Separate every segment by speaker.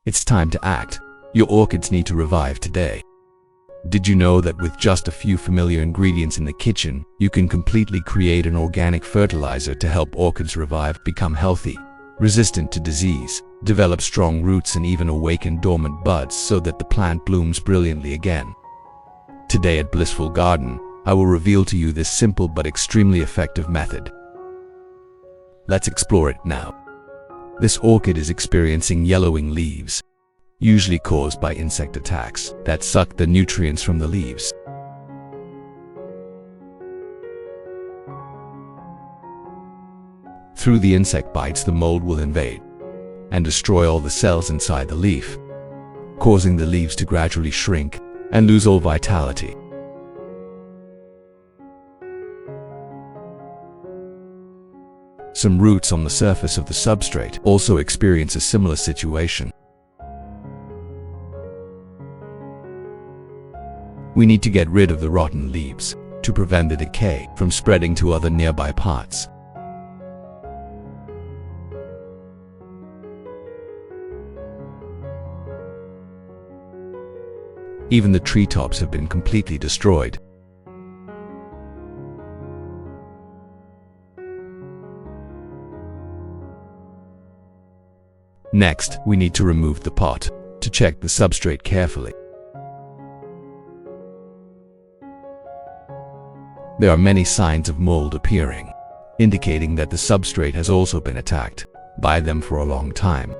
Speaker 1: It's time to act. Your orchids need to revive today. Did you know that with just a few familiar ingredients in the kitchen, you can completely create an organic fertilizer to help orchids revive, become healthy, resistant to disease, develop strong roots, and even awaken dormant buds so that the plant blooms brilliantly again? Today at Blissful Garden, I will reveal to you this simple but extremely effective method. Let's explore it now. This orchid is experiencing yellowing leaves, usually caused by insect attacks that suck the nutrients from the leaves. Through the insect bites, the mold will invade and destroy all the cells inside the leaf, causing the leaves to gradually shrink and lose all vitality. Some roots on the surface of the substrate also experience a similar situation. We need to get rid of the rotten leaves to prevent the decay from spreading to other nearby parts. Even the treetops have been completely destroyed. Next, we need to remove the pot to check the substrate carefully. There are many signs of mold appearing, indicating that the substrate has also been attacked by them for a long time.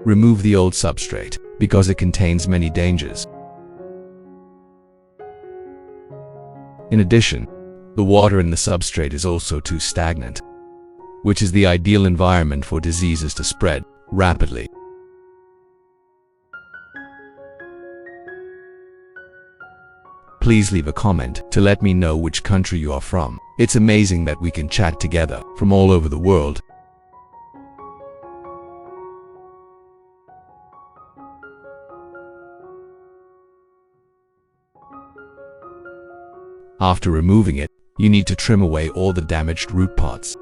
Speaker 1: Remove the old substrate because it contains many dangers. In addition, the water in the substrate is also too stagnant, which is the ideal environment for diseases to spread rapidly. Please leave a comment to let me know which country you are from. It's amazing that we can chat together from all over the world. After removing it, you need to trim away all the damaged root pods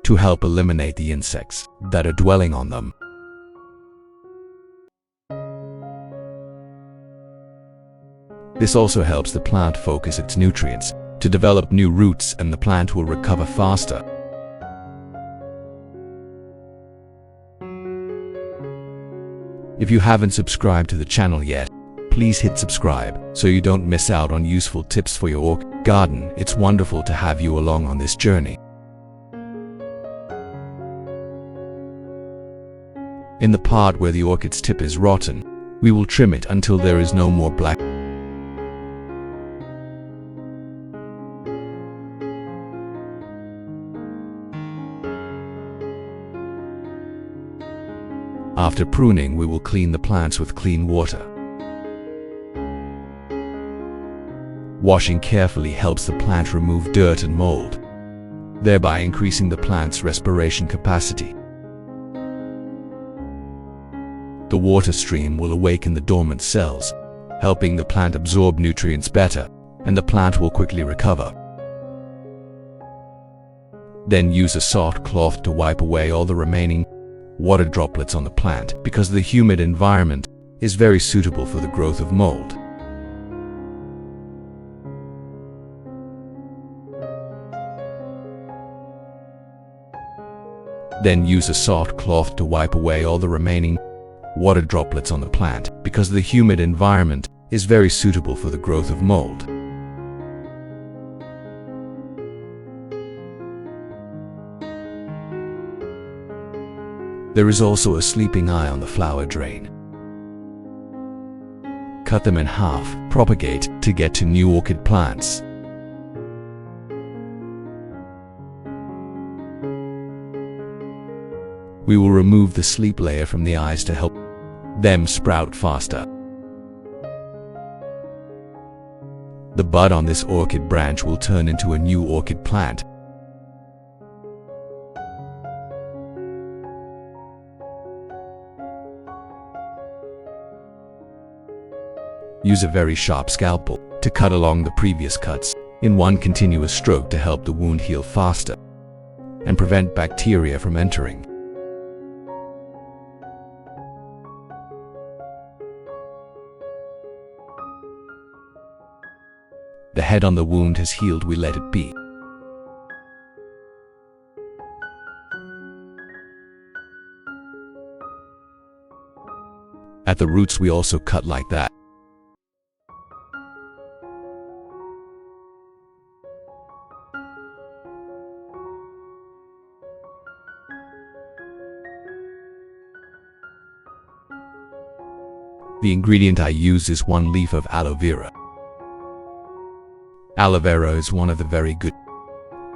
Speaker 1: to help eliminate the insects that are dwelling on them. This also helps the plant focus its nutrients to develop new roots, and the plant will recover faster. If you haven't subscribed to the channel yet, please hit subscribe so you don't miss out on useful tips for your orchid garden. It's wonderful to have you along on this journey. In the part where the orchid's tip is rotten, we will trim it until there is no more black. After pruning, we will clean the plants with clean water. Washing carefully helps the plant remove dirt and mold, thereby increasing the plant's respiration capacity. The water stream will awaken the dormant cells, helping the plant absorb nutrients better, and the plant will quickly recover. Then use a soft cloth to wipe away all the remaining water droplets on the plant, because the humid environment is very suitable for the growth of mold. Then use a soft cloth to wipe away all the remaining water droplets on the plant, because the humid environment is very suitable for the growth of mold. There is also a sleeping eye on the flower drain. Cut them in half, propagate to get to new orchid plants. We will remove the sleep layer from the eyes to help them sprout faster. The bud on this orchid branch will turn into a new orchid plant. Use a very sharp scalpel to cut along the previous cuts in one continuous stroke to help the wound heal faster. and prevent bacteria from entering. The head on the wound has healed, we let it be. At the roots we also cut like that. The ingredient I use is 1 leaf of aloe vera. Aloe vera is one of the very good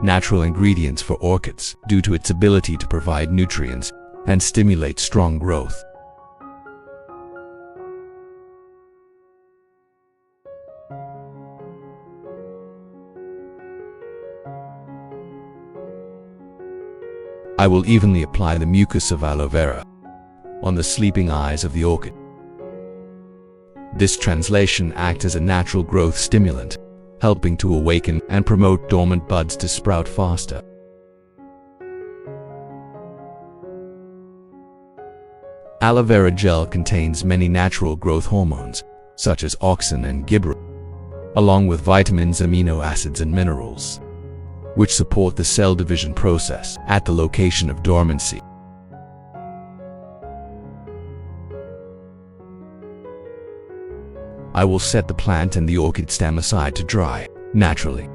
Speaker 1: natural ingredients for orchids due to its ability to provide nutrients and stimulate strong growth. I will evenly apply the mucus of aloe vera on the sleeping eyes of the orchid. This translation acts as a natural growth stimulant, helping to awaken and promote dormant buds to sprout faster. Aloe vera gel contains many natural growth hormones, such as auxin and gibberellin, along with vitamins, amino acids, and minerals, which support the cell division process at the location of dormancy. I will set the plant and the orchid stem aside to dry naturally.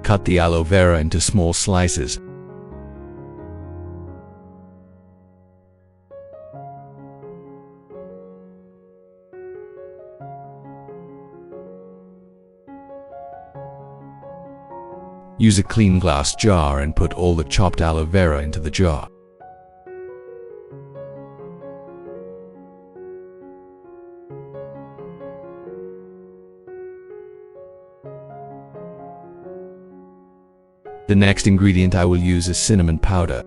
Speaker 1: Cut the aloe vera into small slices. Use a clean glass jar and put all the chopped aloe vera into the jar. The next ingredient I will use is cinnamon powder.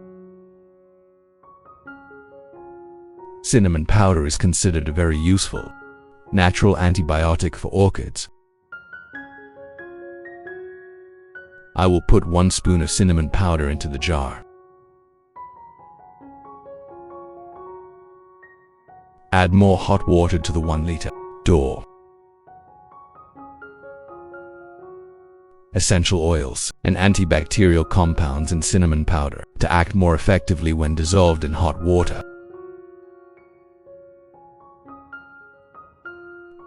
Speaker 1: Cinnamon powder is considered a very useful natural antibiotic for orchids. I will put 1 spoon of cinnamon powder into the jar. Add more hot water to the 1 liter door. Essential oils and antibacterial compounds in cinnamon powder to act more effectively when dissolved in hot water.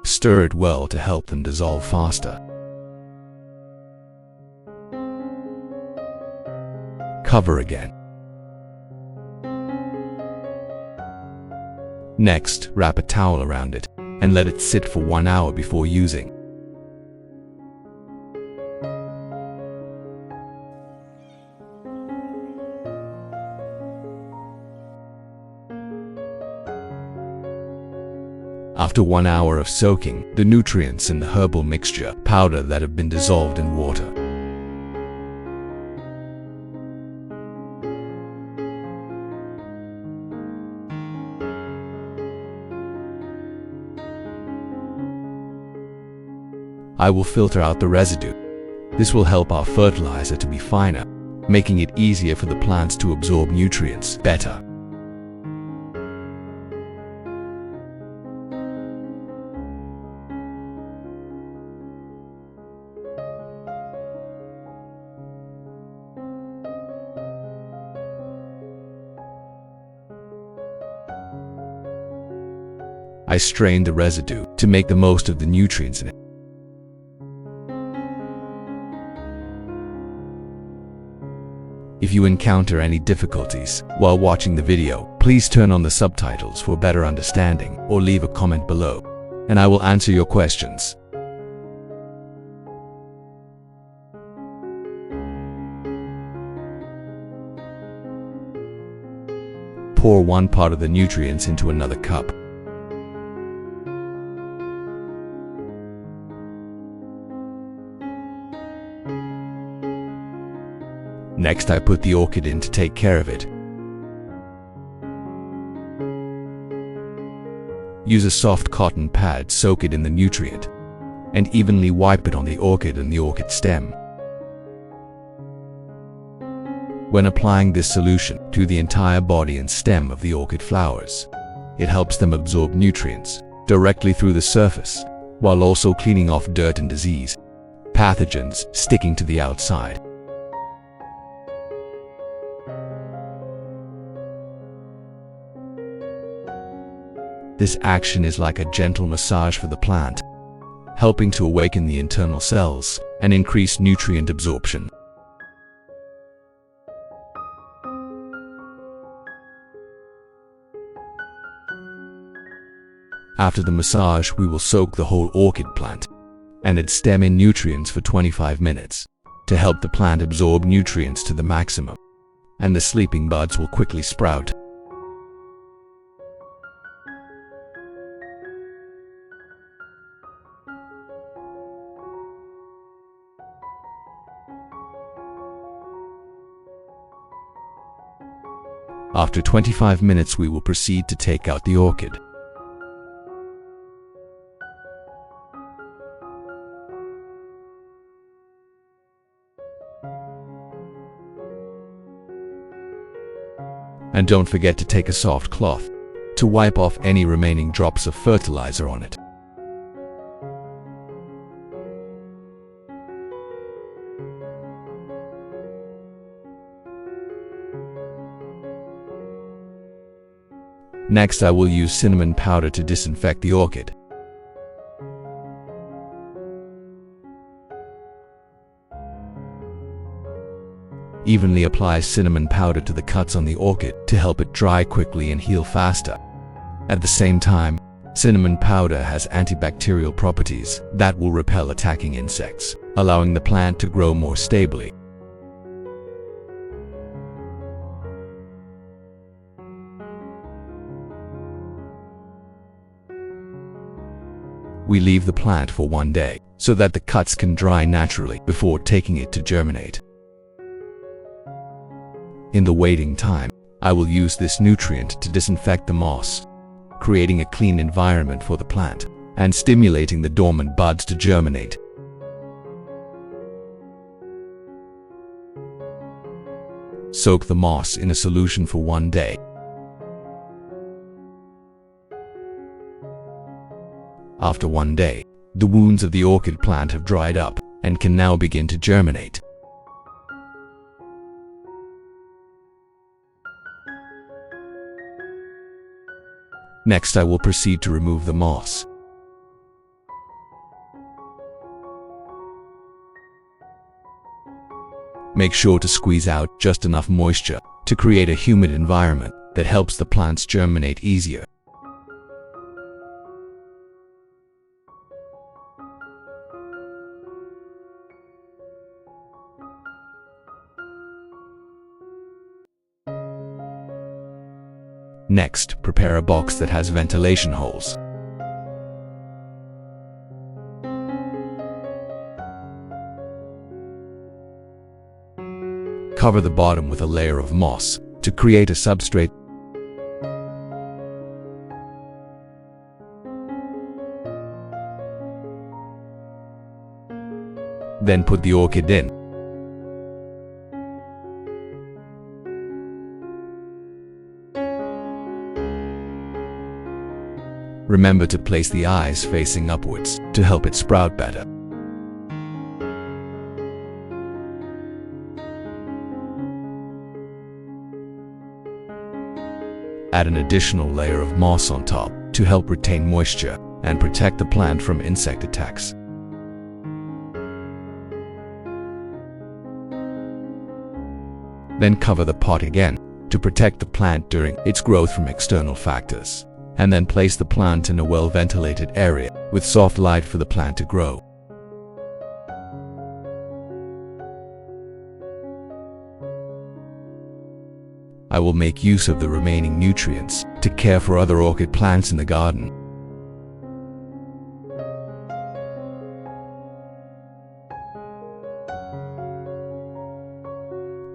Speaker 1: Stir it well to help them dissolve faster. Cover again. Next, wrap a towel around it and let it sit for 1 hour before using. After 1 hour of soaking, the nutrients in the herbal mixture powder that have been dissolved in water. I will filter out the residue. This will help our fertilizer to be finer, making it easier for the plants to absorb nutrients better. I strain the residue to make the most of the nutrients in it. If you encounter any difficulties while watching the video, please turn on the subtitles for better understanding or leave a comment below, and I will answer your questions. Pour 1 part of the nutrients into another cup. Next, I put the orchid in to take care of it. Use a soft cotton pad, soak it in the nutrient, and evenly wipe it on the orchid and the orchid stem. When applying this solution to the entire body and stem of the orchid flowers, it helps them absorb nutrients directly through the surface, while also cleaning off dirt and disease pathogens sticking to the outside. This action is like a gentle massage for the plant, helping to awaken the internal cells and increase nutrient absorption. After the massage, we will soak the whole orchid plant and its stem in nutrients for 25 minutes to help the plant absorb nutrients to the maximum, and the sleeping buds will quickly sprout. After 25 minutes, we will proceed to take out the orchid. And don't forget to take a soft cloth to wipe off any remaining drops of fertilizer on it. Next, I will use cinnamon powder to disinfect the orchid. Evenly apply cinnamon powder to the cuts on the orchid to help it dry quickly and heal faster. At the same time, cinnamon powder has antibacterial properties that will repel attacking insects, allowing the plant to grow more stably. We leave the plant for 1 day so that the cuts can dry naturally before taking it to germinate. In the waiting time, I will use this nutrient to disinfect the moss, creating a clean environment for the plant and stimulating the dormant buds to germinate. Soak the moss in a solution for 1 day. After 1 day, the wounds of the orchid plant have dried up and can now begin to germinate. Next, I will proceed to remove the moss. Make sure to squeeze out just enough moisture to create a humid environment that helps the plants germinate easier. Next, prepare a box that has ventilation holes. Cover the bottom with a layer of moss to create a substrate. Then put the orchid in. Remember to place the eyes facing upwards to help it sprout better. Add an additional layer of moss on top to help retain moisture and protect the plant from insect attacks. Then cover the pot again to protect the plant during its growth from external factors, and then place the plant in a well-ventilated area with soft light for the plant to grow. I will make use of the remaining nutrients to care for other orchid plants in the garden.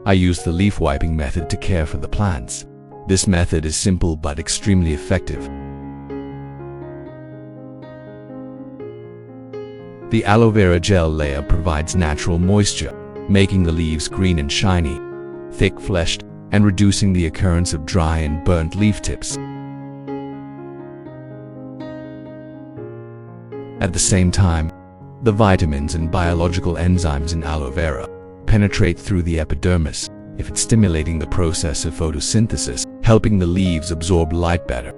Speaker 1: I use the leaf wiping method to care for the plants. This method is simple but extremely effective. The aloe vera gel layer provides natural moisture, making the leaves green and shiny. thick-fleshed, and reducing the occurrence of dry and burnt leaf tips. At the same time, the vitamins and biological enzymes in aloe vera penetrate through the epidermis, if it's stimulating the process of photosynthesis, helping the leaves absorb light better.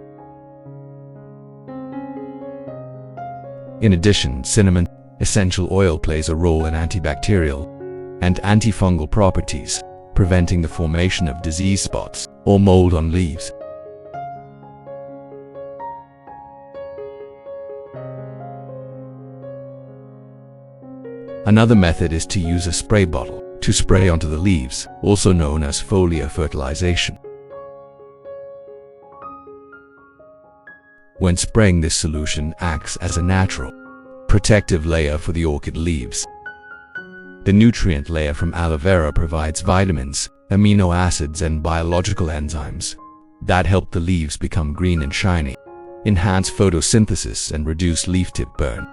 Speaker 1: In addition, cinnamon essential oil plays a role in antibacterial and antifungal properties, preventing the formation of disease spots or mold on leaves. Another method is to use a spray bottle to spray onto the leaves, also known as foliar fertilization. When spraying, this solution acts as a natural, protective layer for the orchid leaves. The nutrient layer from aloe vera provides vitamins, amino acids, and biological enzymes that help the leaves become green and shiny, enhance photosynthesis, and reduce leaf tip burn.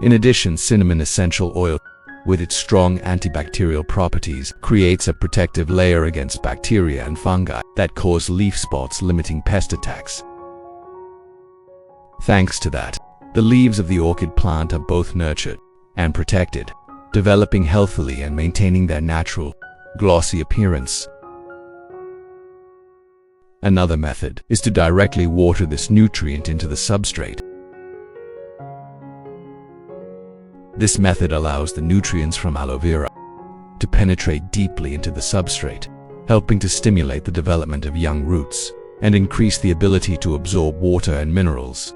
Speaker 1: In addition, cinnamon essential oil, with its strong antibacterial properties, creates a protective layer against bacteria and fungi that cause leaf spots, limiting pest attacks. Thanks to that, the leaves of the orchid plant are both nurtured and protected, developing healthily and maintaining their natural, glossy appearance. Another method is to directly water this nutrient into the substrate. This method allows the nutrients from aloe vera to penetrate deeply into the substrate, helping to stimulate the development of young roots and increase the ability to absorb water and minerals.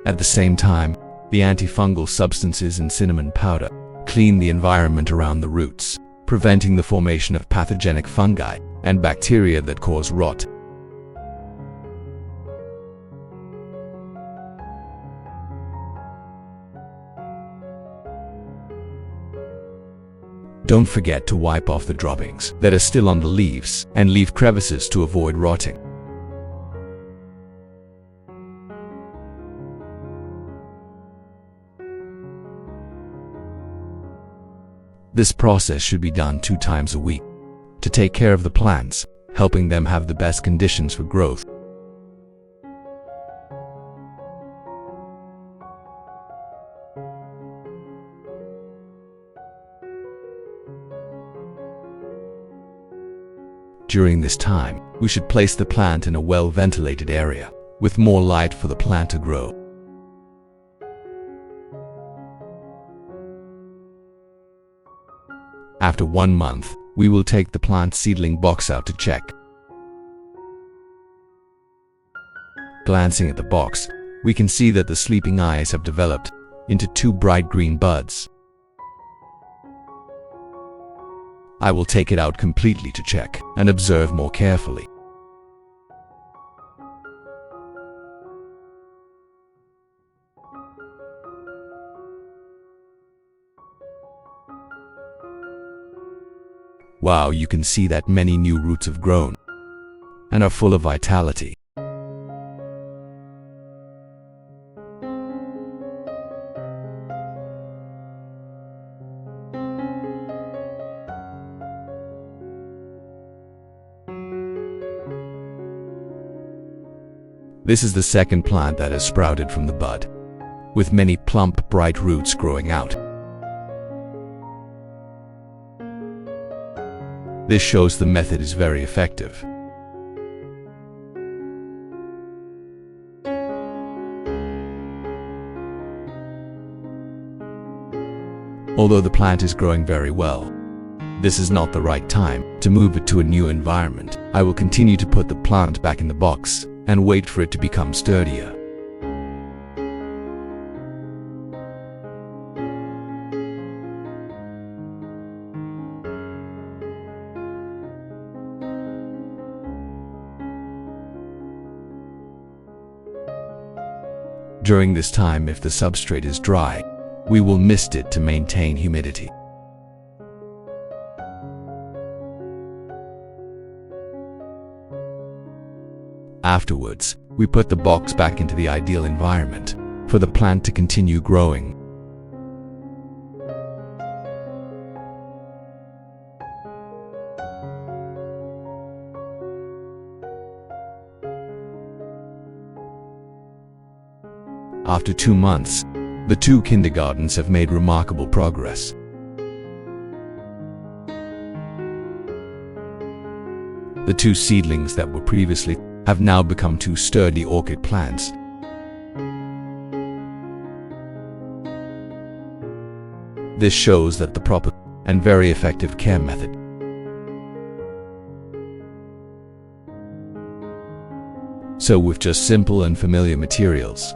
Speaker 1: At the same time, the antifungal substances in cinnamon powder clean the environment around the roots, preventing the formation of pathogenic fungi and bacteria that cause rot. Don't forget to wipe off the droppings that are still on the leaves and leaf crevices to avoid rotting. This process should be done 2 times a week to take care of the plants, helping them have the best conditions for growth. During this time, we should place the plant in a well-ventilated area with more light for the plant to grow. After 1 month, we will take the plant seedling box out to check. Glancing at the box, we can see that the sleeping eyes have developed into 2 bright green buds. I will take it out completely to check and observe more carefully. Wow, you can see that many new roots have grown and are full of vitality. This is the second plant that has sprouted from the bud, with many plump, bright roots growing out. This shows the method is very effective. Although the plant is growing very well, this is not the right time to move it to a new environment. I will continue to put the plant back in the box and wait for it to become sturdier. During this time, if the substrate is dry, we will mist it to maintain humidity. Afterwards, we put the box back into the ideal environment for the plant to continue growing. After 2 months, the 2 kindergartens have made remarkable progress. The 2 seedlings that were previously have now become 2 sturdy orchid plants. This shows that the proper and very effective care method. So with just simple and familiar materials,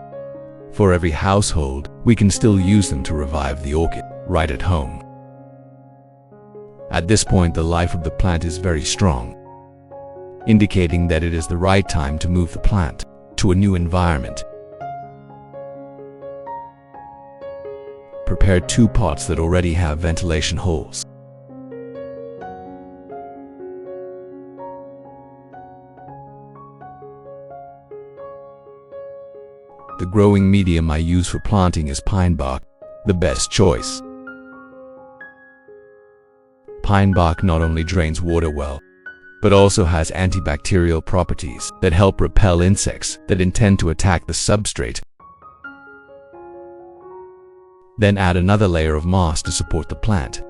Speaker 1: for every household, we can still use them to revive the orchid right at home. At this point, the life of the plant is very strong, indicating that it is the right time to move the plant to a new environment. Prepare 2 pots that already have ventilation holes. The growing medium I use for planting is pine bark, the best choice. Pine bark not only drains water well, but also has antibacterial properties that help repel insects that intend to attack the substrate. Then add another layer of moss to support the plant.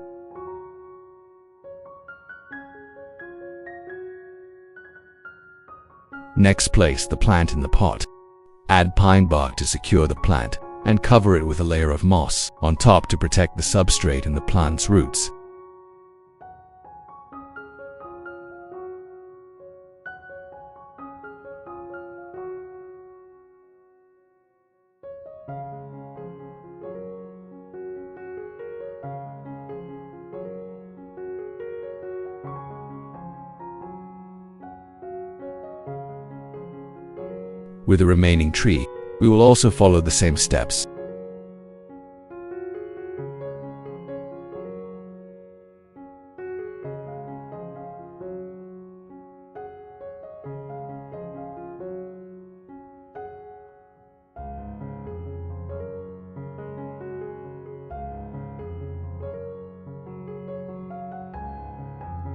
Speaker 1: Next, place the plant in the pot. Add pine bark to secure the plant and cover it with a layer of moss on top to protect the substrate and the plant's roots. With the remaining tree, we will also follow the same steps.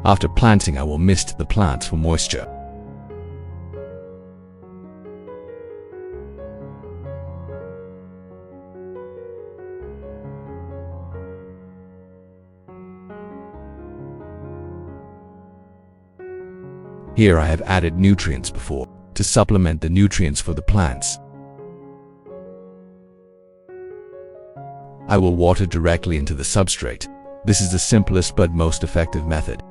Speaker 1: After planting, I will mist the plants for moisture. Here I have added nutrients before to supplement the nutrients for the plants. I will water directly into the substrate. This is the simplest but most effective method.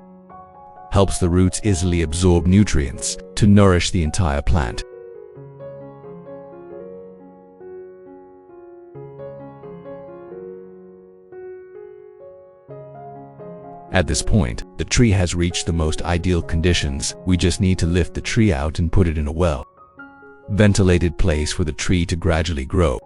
Speaker 1: Helps the roots easily absorb nutrients to nourish the entire plant. At this point, the tree has reached the most ideal conditions. We just need to lift the tree out and put it in a well-ventilated place for the tree to gradually grow.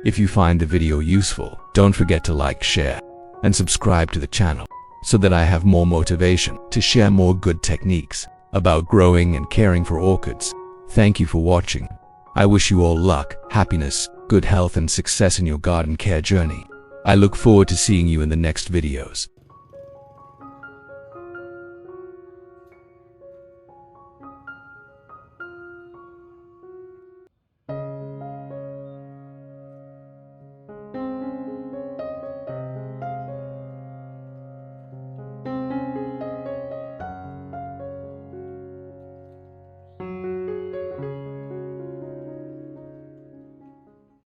Speaker 1: If you find the video useful, don't forget to like, share, and subscribe to the channel so that I have more motivation to share more good techniques about growing and caring for orchids. Thank you for watching. I wish you all luck, happiness, good health and success in your garden care journey. I look forward to seeing you in the next videos.